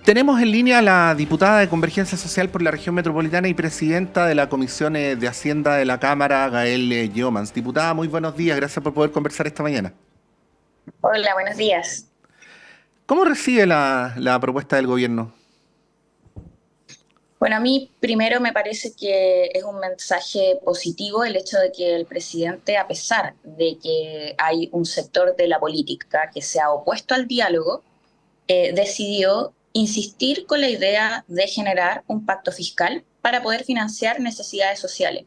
Tenemos en línea a la diputada de Convergencia Social por la región metropolitana y presidenta de la Comisión de Hacienda de la Cámara, Gael Yeomans. Diputada, muy buenos días, gracias por poder conversar esta mañana. Hola, buenos días. ¿Cómo recibe la propuesta del gobierno? Bueno, a mí primero me parece que es un mensaje positivo el hecho de que el presidente, a pesar de que hay un sector de la política que se ha opuesto al diálogo, decidió insistir con la idea de generar un pacto fiscal para poder financiar necesidades sociales.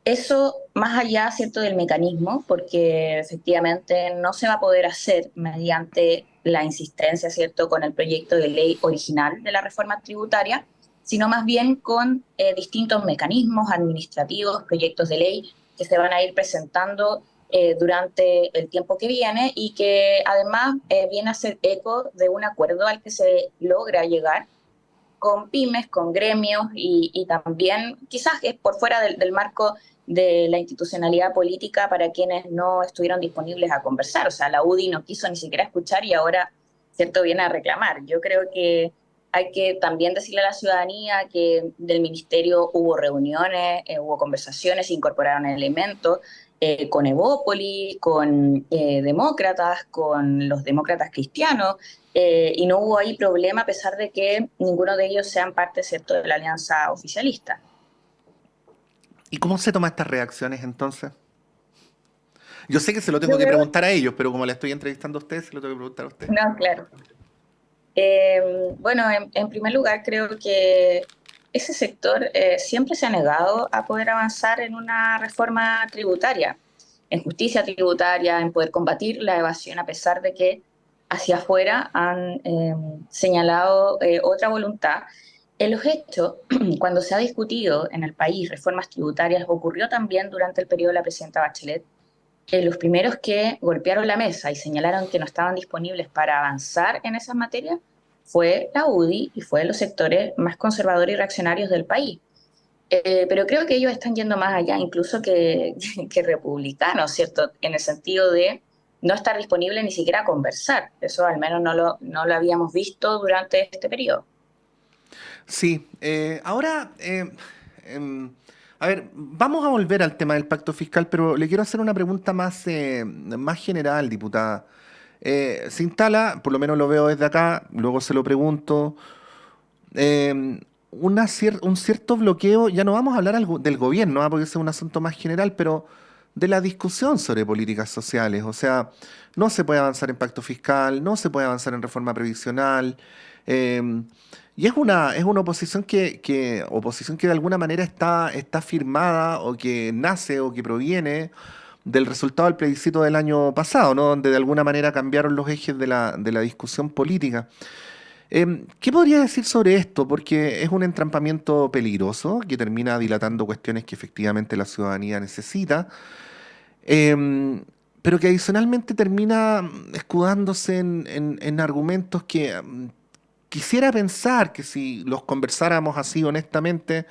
Eso más allá, ¿cierto?, del mecanismo, porque efectivamente no se va a poder hacer mediante la insistencia, ¿cierto?, con el proyecto de ley original de la reforma tributaria, sino más bien con distintos mecanismos administrativos, proyectos de ley que se van a ir presentando durante el tiempo que viene y que además viene a ser eco de un acuerdo al que se logra llegar con pymes, con gremios y también quizás es por fuera del marco de la institucionalidad política para quienes no estuvieron disponibles a conversar. O sea, la UDI no quiso ni siquiera escuchar y ahora, cierto, viene a reclamar. Yo creo que hay que también decirle a la ciudadanía que del ministerio hubo reuniones, hubo conversaciones, se incorporaron elementos con Evópoli, con demócratas, con los demócratas cristianos, y no hubo ahí problema a pesar de que ninguno de ellos sean parte, ¿cierto?, de la alianza oficialista. ¿Y cómo se toman estas reacciones entonces? Yo sé que se lo tengo Yo que creo, preguntar a ellos, pero como le estoy entrevistando a usted, se lo tengo que preguntar a usted. no, claro. Bueno, en primer lugar, creo que ese sector siempre se ha negado a poder avanzar en una reforma tributaria, en justicia tributaria, en poder combatir la evasión, a pesar de que hacia afuera han señalado otra voluntad. En los hechos, cuando se ha discutido en el país reformas tributarias, ocurrió también durante el periodo de la presidenta Bachelet, los primeros que golpearon la mesa y señalaron que no estaban disponibles para avanzar en esas materias fue la UDI y fue los sectores más conservadores y reaccionarios del país. Pero creo que ellos están yendo más allá, incluso que republicanos, ¿cierto? En el sentido de no estar disponible ni siquiera a conversar. Eso al menos no lo habíamos visto durante este periodo. Sí, ahora, a ver, vamos a volver al tema del pacto fiscal, pero le quiero hacer una pregunta más general, diputada. Se instala, por lo menos lo veo desde acá, luego se lo pregunto, un cierto bloqueo, ya no vamos a hablar del gobierno, porque ese es un asunto más general, pero de la discusión sobre políticas sociales. O sea, no se puede avanzar en pacto fiscal, no se puede avanzar en reforma previsional. eh, y es una oposición que de alguna manera está firmada o que nace o que proviene del resultado del plebiscito del año pasado, ¿no? Donde de alguna manera cambiaron los ejes de la discusión política. ¿Qué podría decir sobre esto? Porque es un entrampamiento peligroso que termina dilatando cuestiones que efectivamente la ciudadanía necesita, em, pero que adicionalmente termina escudándose en argumentos que quisiera pensar que si los conversáramos así honestamente,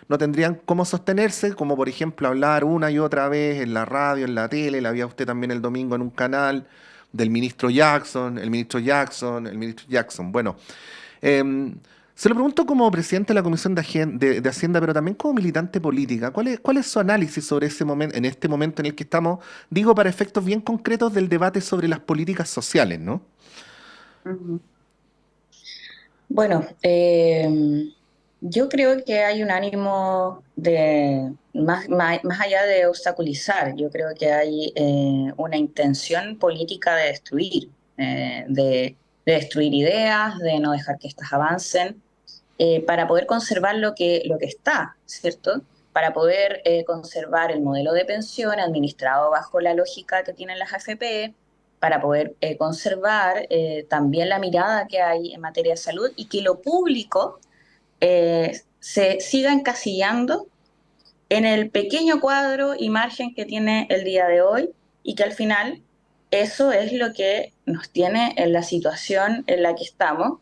no tendrían cómo sostenerse, como por ejemplo hablar una y otra vez en la radio, en la tele, la vía usted también el domingo en un canal del ministro Jackson, el ministro Jackson, el ministro Jackson. Bueno, eh, se lo pregunto como presidente de la Comisión de Hacienda, pero también como militante política. ¿Cuál es su análisis sobre ese momento, en este momento en el que estamos, digo, para efectos bien concretos del debate sobre las políticas sociales, ¿no? Ujú. Bueno, yo creo que hay un ánimo de más allá de obstaculizar, yo creo que hay una intención política de destruir, de destruir ideas, de no dejar que éstas avancen, para poder conservar lo que está, ¿cierto? Para poder conservar el modelo de pensión administrado bajo la lógica que tienen las AFP, para poder conservar también la mirada que hay en materia de salud y que lo público se siga encasillando en el pequeño cuadro y margen que tiene el día de hoy y que al final eso es lo que nos tiene en la situación en la que estamos,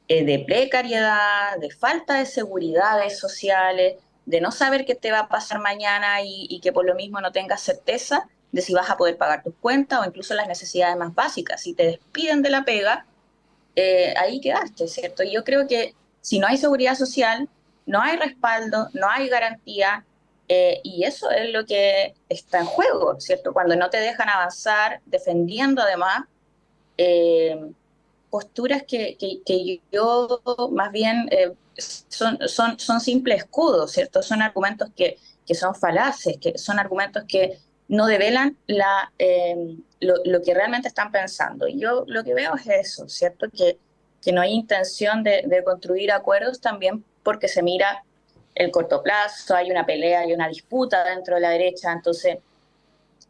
de precariedad, de falta de seguridades sociales, de no saber qué te va a pasar mañana y que por lo mismo no tengas certeza de si vas a poder pagar tus cuentas o incluso las necesidades más básicas. Si te despiden de la pega, ahí quedaste, ¿cierto? Yo creo que si no hay seguridad social, no hay respaldo, no hay garantía, y eso es lo que está en juego, ¿cierto? Cuando no te dejan avanzar, defendiendo además eh, posturas que yo más bien son simples escudos, ¿cierto? Son argumentos que son falaces, que son argumentos que no develan lo que realmente están pensando. Y yo lo que veo es eso, ¿cierto? Que no hay intención de construir acuerdos también porque se mira el corto plazo, hay una pelea, hay una disputa dentro de la derecha, entonces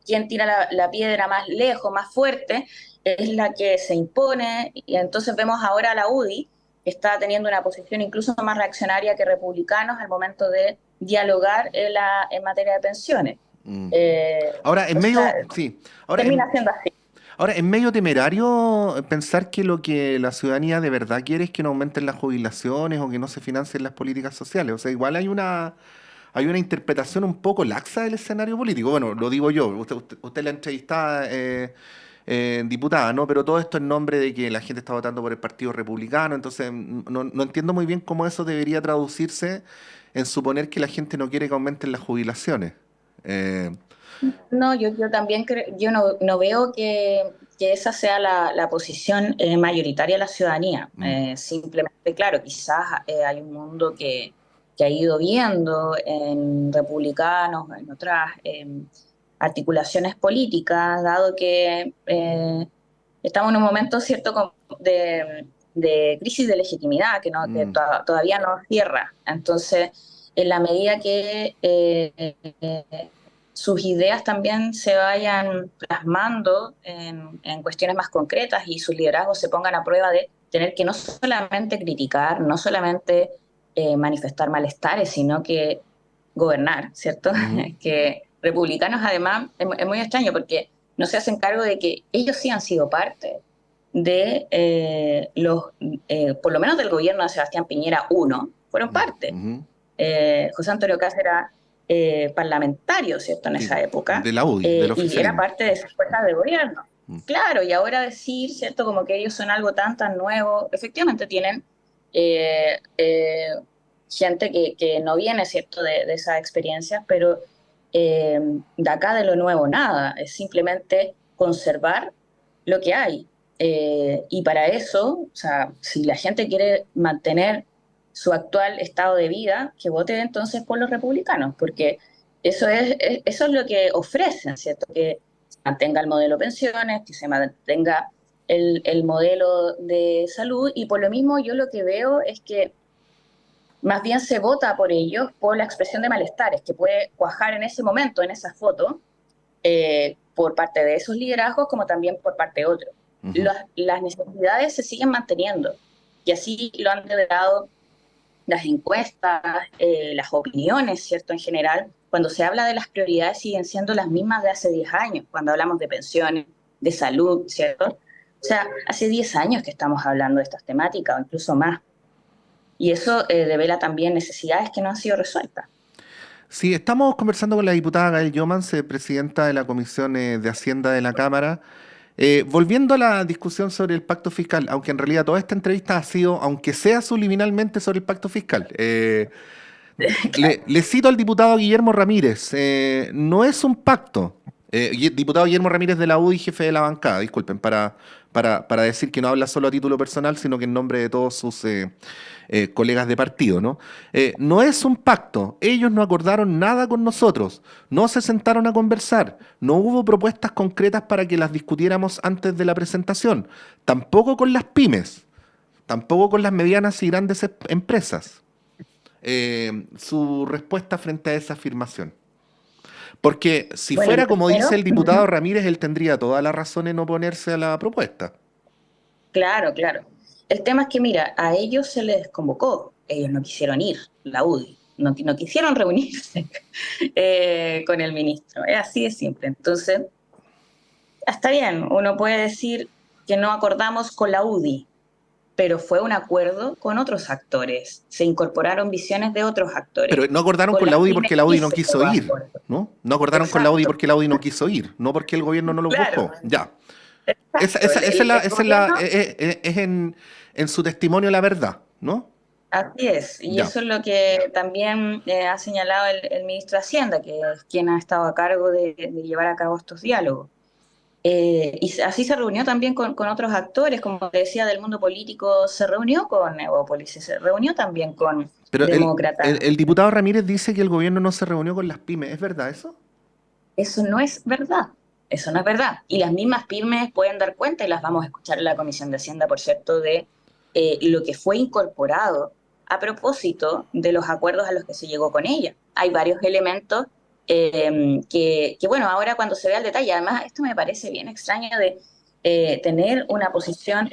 quien tira la piedra más lejos, más fuerte, es la que se impone, y entonces vemos ahora a la UDI, que está teniendo una posición incluso más reaccionaria que republicanos al momento de dialogar en materia de pensiones. Mm. Eh, Ahora, en o sea, medio, sí, ahora termina siendo así. ahora, es medio temerario pensar que lo que la ciudadanía de verdad quiere es que no aumenten las jubilaciones o que no se financien las políticas sociales. O sea, igual hay una interpretación un poco laxa del escenario político. Bueno, lo digo yo, usted la entrevistada diputada, ¿no? Pero todo esto en nombre de que la gente está votando por el Partido Republicano, entonces no entiendo muy bien cómo eso debería traducirse en suponer que la gente no quiere que aumenten las jubilaciones. Eh, No, yo también creo, yo no veo que esa sea la posición mayoritaria de la ciudadanía. mm, Simplemente, claro, quizás hay un mundo que ha ido viendo en republicanos, en otras articulaciones políticas, dado que estamos en un momento, cierto, de crisis de legitimidad que mm, todavía no cierra. Entonces, en la medida que sus ideas también se vayan plasmando en cuestiones más concretas y sus liderazgos se pongan a prueba de tener que no solamente criticar, no solamente manifestar malestares, sino que gobernar, ¿cierto? ujú, Que republicanos además es muy extraño porque no se hacen cargo de que ellos sí han sido parte de por lo menos del gobierno de Sebastián Piñera uno, fueron mm, parte. ujú. José Antonio Caz era parlamentario, ¿cierto?, en Sí, esa época, de la UDI, del y era oficialismo. parte de esas fuerzas de gobierno. Mm, Claro, y ahora decir, ¿cierto?, como que ellos son algo tan nuevo, efectivamente tienen eh, eh, gente que no viene, ¿cierto?, de esas experiencias, pero eh, de acá de lo nuevo nada, es simplemente conservar lo que hay. Y para eso, o sea, si la gente quiere mantener su actual estado de vida, que vote entonces por los republicanos, porque eso es lo que ofrecen, ¿cierto? Que se mantenga el modelo de pensiones, que se mantenga el modelo de salud, y por lo mismo yo lo que veo es que más bien se vota por ellos por la expresión de malestares que puede cuajar en ese momento, en esa foto, por parte de esos liderazgos como también por parte de otros. ujú. Las necesidades se siguen manteniendo y así lo han revelado las encuestas, las opiniones, ¿cierto? En general, cuando se habla de las prioridades siguen siendo las mismas de hace 10 años, cuando hablamos de pensiones, de salud, ¿cierto? O sea, hace 10 años que estamos hablando de estas temáticas o incluso más. Y eso devela también necesidades que no han sido resueltas. Sí, estamos conversando con la diputada Gael Llomans, presidenta de la Comisión de Hacienda de la Cámara. Volviendo a la discusión sobre el pacto fiscal, aunque en realidad toda esta entrevista ha sido, aunque sea subliminalmente, sobre el pacto fiscal. Claro. Le cito al diputado Guillermo Ramírez, no es un pacto. Diputado Guillermo Ramírez de la UDI, jefe de la bancada, disculpen, para decir que no habla solo a título personal, sino que en nombre de todos sus colegas de partido, ¿no? No es un pacto, ellos no acordaron nada con nosotros, no se sentaron a conversar, no hubo propuestas concretas para que las discutiéramos antes de la presentación, tampoco con las pymes, tampoco con las medianas y grandes empresas. Su respuesta frente a esa afirmación. Porque si Bueno, fuera yo como dice primero, el diputado Ramírez, él tendría toda la razón en oponerse a la propuesta. claro, claro. El tema es que, mira, a ellos se les convocó, ellos no quisieron ir, la UDI, no quisieron reunirse con el ministro, es así de simple. Entonces, está bien, uno puede decir que no acordamos con la UDI, pero fue un acuerdo con otros actores, se incorporaron visiones de otros Pero actores, no acordaron con con la las UDI pymes porque la sí UDI no se quiso llegó a ir, acuerdo. ¿no? No acordaron con la UDI Exacto, porque la UDI no quiso ir, no porque el gobierno no los claro. buscó. Ya. Exacto, el Esa es la, gobierno. es en su testimonio la verdad, ¿no? Así es, y Ya. eso es lo que también ha señalado el ministro de Hacienda, que es quien ha estado a cargo de llevar a cabo estos diálogos. Así se reunió también con otros actores, como te decía, del mundo político, se reunió con Evópolis, se reunió también con Pero demócratas. el diputado Ramírez dice que el gobierno no se reunió con las pymes. ¿Es verdad eso? Eso no es verdad, eso no es verdad. Y las mismas pymes pueden dar cuenta, y las vamos a escuchar en la Comisión de Hacienda, por cierto, de lo que fue incorporado a propósito de los acuerdos a los que se llegó con ella. Hay varios elementos bueno, ahora cuando se ve al detalle, además esto me parece bien extraño de tener una posición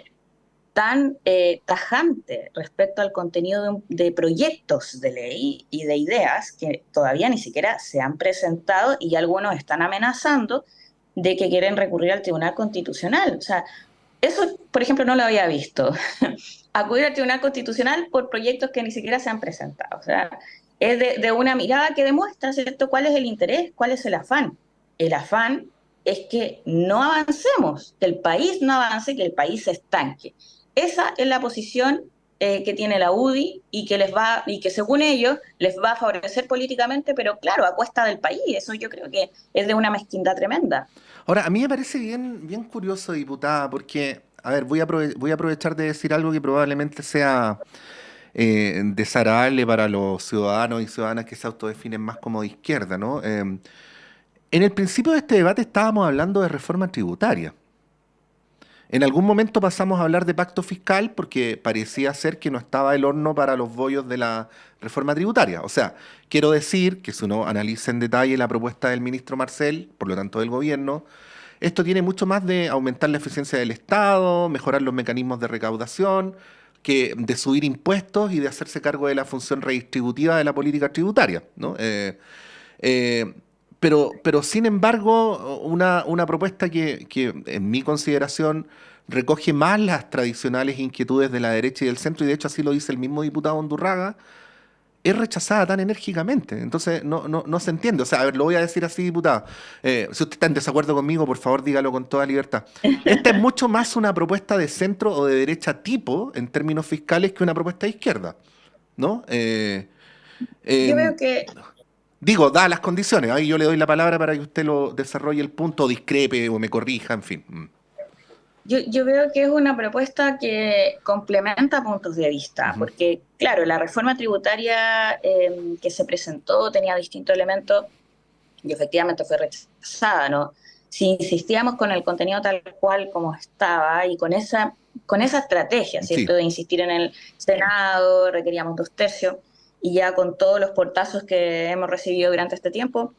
tan tajante respecto al contenido de proyectos de ley y de ideas que todavía ni siquiera se han presentado y algunos están amenazando de que quieren recurrir al Tribunal Constitucional. O sea, eso, por ejemplo, no lo había visto. Acudir al Tribunal Constitucional por proyectos que ni siquiera se han presentado. O sea, es de una mirada que demuestra, ¿cierto?, cuál es el interés, cuál es el afán. El afán es que no avancemos, que el país no avance, que el país se estanque. Esa es la posición que tiene la UDI y que y que según ellos les va a favorecer políticamente, pero claro, a cuesta del país. Eso yo creo que es de una mezquindad tremenda. Ahora, a mí me parece bien curioso, diputada, porque, a ver, voy a aprovechar de decir algo que probablemente sea desagradable para los ciudadanos y ciudadanas que se autodefinen más como de izquierda, ¿no? En el principio de este debate estábamos hablando de reforma tributaria. En algún momento pasamos a hablar de pacto fiscal porque parecía ser que no estaba el horno para los bollos de la reforma tributaria. O sea, quiero decir que si uno analiza en detalle la propuesta del ministro Marcel, por lo tanto del gobierno, esto tiene mucho más de aumentar la eficiencia del Estado, mejorar los mecanismos de recaudación, que de subir impuestos y de hacerse cargo de la función redistributiva de la política tributaria, ¿no? Eh, pero sin embargo, una propuesta que en mi consideración recoge más las tradicionales inquietudes de la derecha y del centro, y de hecho así lo dice el mismo diputado Undurraga, es rechazada tan enérgicamente. Entonces no se entiende. O sea, a ver, lo voy a decir así, diputado. Si usted está en desacuerdo conmigo, por favor dígalo con toda libertad. Esta es mucho más una propuesta de centro o de derecha tipo en términos fiscales que una propuesta de izquierda, ¿no? Yo Eh, veo que Digo, dadas las condiciones, ahí yo le doy la palabra para que usted lo desarrolle el punto, o discrepe o me corrija, en fin. yo veo que es una propuesta que complementa puntos de vista, Ujú. porque, claro, la reforma tributaria que se presentó tenía distintos elementos y efectivamente fue rechazada, ¿no? Si insistíamos con el contenido tal cual como estaba y con esa estrategia, ¿cierto?, Sí. de insistir en el Senado, requeríamos 2/3, y ya con todos los portazos que hemos recibido durante este tiempo,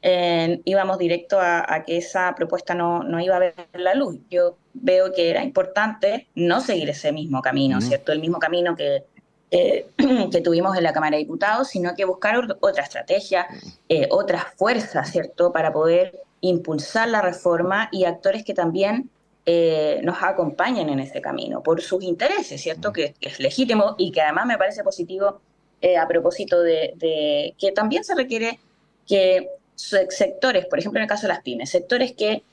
íbamos directo a que esa propuesta no iba a ver la luz. Yo veo que era importante no seguir ese mismo camino, Mm. ¿cierto? El mismo camino que tuvimos en la Cámara de Diputados, sino que buscar otra estrategia, otras fuerzas, ¿cierto?, para poder impulsar la reforma y actores que también nos acompañen en ese camino por sus intereses, ¿cierto?, que es legítimo y que además me parece positivo a propósito de que también se requiere que sectores, por ejemplo en el caso de las pymes, sectores que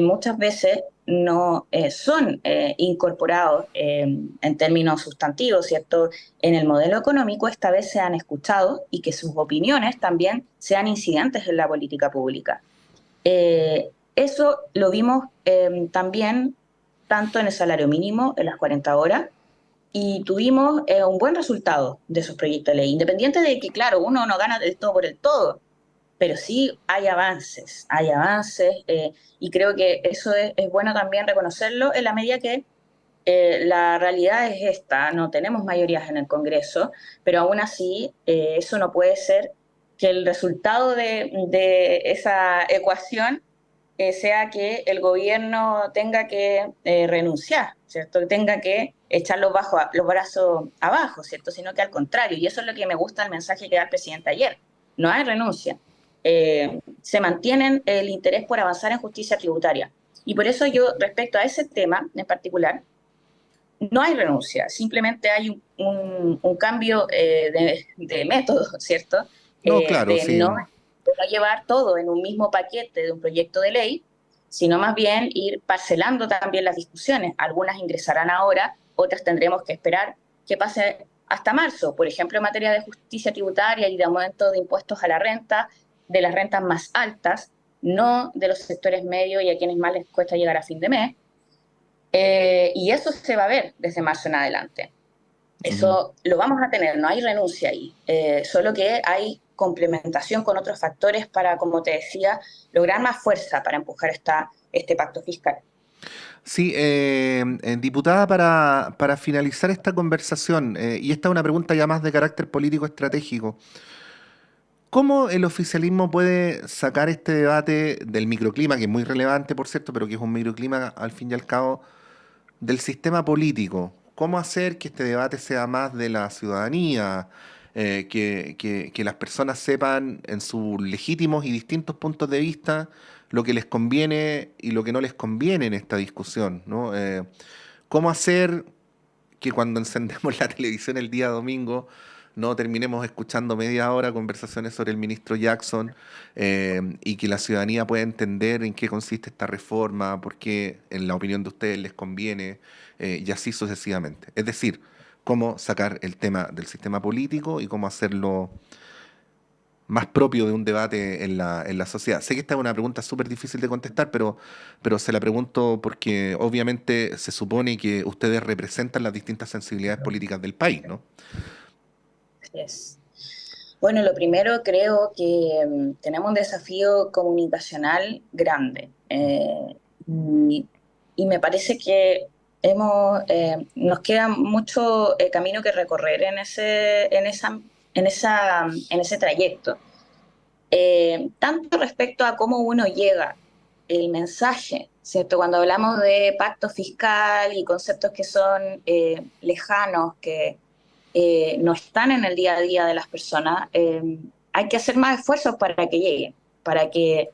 muchas veces no son incorporados en términos sustantivos, ¿cierto?, en el modelo económico, esta vez sean escuchados y que sus opiniones también sean incidentes en la política pública. Eso lo vimos también tanto en el salario mínimo, en las 40 horas, y tuvimos un buen resultado de esos proyectos de ley, independiente de que, claro, uno no gana del todo por el todo, pero sí hay avances, y creo que eso es bueno también reconocerlo en la medida que la realidad es esta, no tenemos mayorías en el Congreso, pero aún así eso no puede ser que el resultado de esa ecuación sea que el gobierno tenga que renunciar, ¿cierto? Que tenga que echar los brazos abajo, ¿cierto? Sino que al contrario, y eso es lo que me gusta el mensaje que da el presidente ayer, no hay renuncia. Se mantiene el interés por avanzar en justicia tributaria. Y por eso yo, respecto a ese tema en particular, no hay renuncia, simplemente hay un cambio de método, ¿cierto? No, claro, De sí. no llevar todo en un mismo paquete de un proyecto de ley, sino más bien ir parcelando también las discusiones. Algunas ingresarán ahora, otras tendremos que esperar que pase hasta marzo, por ejemplo, en materia de justicia tributaria y de aumento de impuestos a la renta, de las rentas más altas, no de los sectores medios y a quienes más les cuesta llegar a fin de mes. Y eso se va a ver desde marzo en adelante. Eso lo vamos a tener, no hay renuncia ahí, solo que hay complementación con otros factores para, como te decía, lograr más fuerza para empujar este pacto fiscal. Sí, diputada, para finalizar esta conversación, y esta es una pregunta ya más de carácter político estratégico, ¿cómo el oficialismo puede sacar este debate del microclima, que es muy relevante, por cierto, pero que es un microclima al fin y al cabo, del sistema político? ¿Cómo hacer que este debate sea más de la ciudadanía? Que las personas sepan en sus legítimos y distintos puntos de vista lo que les conviene y lo que no les conviene en esta discusión, ¿no? ¿Cómo hacer que cuando encendemos la televisión el día domingo no terminemos escuchando media hora conversaciones sobre el ministro Jackson, y que la ciudadanía pueda entender en qué consiste esta reforma, por qué en la opinión de ustedes les conviene, y así sucesivamente? Es decir, cómo sacar el tema del sistema político y cómo hacerlo más propio de un debate en la sociedad. Sé que esta es una pregunta súper difícil de contestar, pero se la pregunto porque obviamente se supone que ustedes representan las distintas sensibilidades políticas del país, ¿no? Así es. Bueno, lo primero creo que tenemos un desafío comunicacional grande, y, y me parece que nos queda mucho camino que recorrer en ese trayecto. Tanto respecto a cómo uno llega el mensaje, ¿cierto? Cuando hablamos de pacto fiscal y conceptos que son lejanos, que no están en el día a día de las personas, hay que hacer más esfuerzos para que lleguen, para que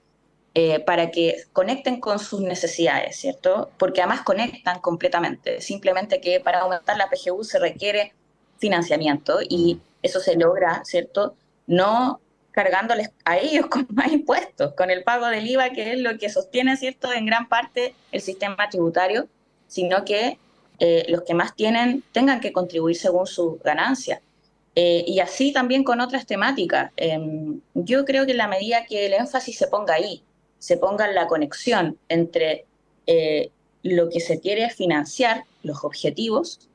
conecten con sus necesidades, ¿cierto? Porque además conectan completamente, simplemente que para aumentar la PGU se requiere financiamiento y eso se logra, ¿cierto? No cargándoles a ellos con más impuestos, con el pago del IVA, que es lo que sostiene, ¿cierto?, en gran parte el sistema tributario, sino que los que más tienen tengan que contribuir según sus ganancias. Y así también con otras temáticas. Yo creo que en la medida que el énfasis se ponga ahí, se ponga en la conexión entre lo que se quiere financiar, los objetivos,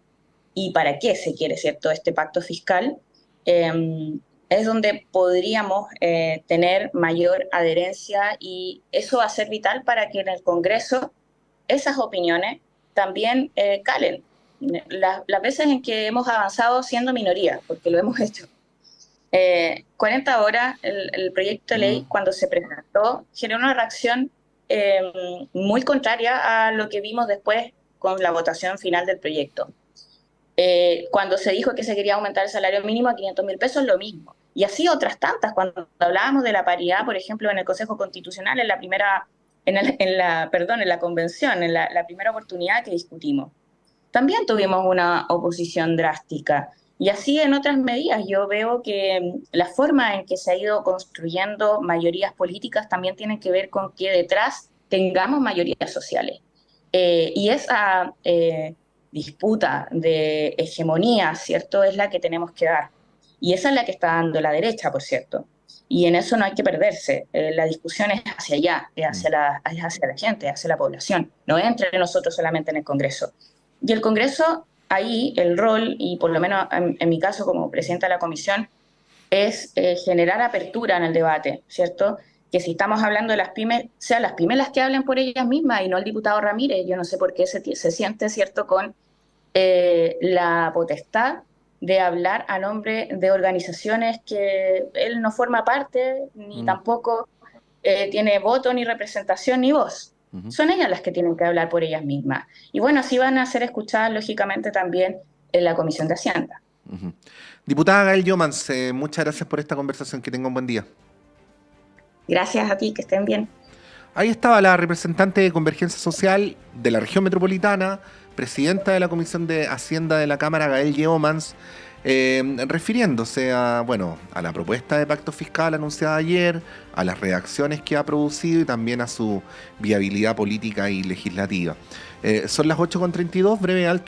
y para qué se quiere, ¿cierto?, este pacto fiscal, es donde podríamos tener mayor adherencia y eso va a ser vital para que en el Congreso esas opiniones también calen. Las veces en que hemos avanzado siendo minoría, porque lo hemos hecho. 40 horas, el proyecto de ley, cuando se presentó, generó una reacción muy contraria a lo que vimos después con la votación final del proyecto. Cuando se dijo que se quería aumentar el salario mínimo a 500.000 pesos, lo mismo. Y así otras tantas, cuando hablábamos de la paridad, por ejemplo, en el Consejo Constitucional, en la convención, en la primera oportunidad que discutimos. También tuvimos una oposición drástica. Y así en otras medidas, yo veo que la forma en que se ha ido construyendo mayorías políticas también tiene que ver con que detrás tengamos mayorías sociales. Y esa disputa de hegemonía, ¿cierto?, es la que tenemos que dar. Y esa es la que está dando la derecha, por cierto. Y en eso no hay que perderse. La discusión es hacia allá, es hacia la gente, hacia la población. No es entre nosotros solamente en el Congreso. Y el Congreso, ahí el rol, y por lo menos en mi caso como presidenta de la comisión, es generar apertura en el debate, ¿cierto? Que si estamos hablando de las pymes, sean las pymes las que hablen por ellas mismas y no el diputado Ramírez. Yo no sé por qué se siente, ¿cierto?, con la potestad de hablar a nombre de organizaciones que él no forma parte, ni tampoco tiene voto, ni representación, ni voz. Son ellas las que tienen que hablar por ellas mismas. Y bueno, así van a ser escuchadas, lógicamente, también en la Comisión de Hacienda. Diputada Gael Jomans, muchas gracias por esta conversación. Que tenga un buen día. Gracias a ti, que estén bien. Ahí estaba la representante de Convergencia Social de la región metropolitana, presidenta de la Comisión de Hacienda de la Cámara, Gael Jomans, refiriéndose a, bueno, a la propuesta de pacto fiscal anunciada ayer, a las reacciones que ha producido y también a su viabilidad política y legislativa. Son las 8:32, breve alto.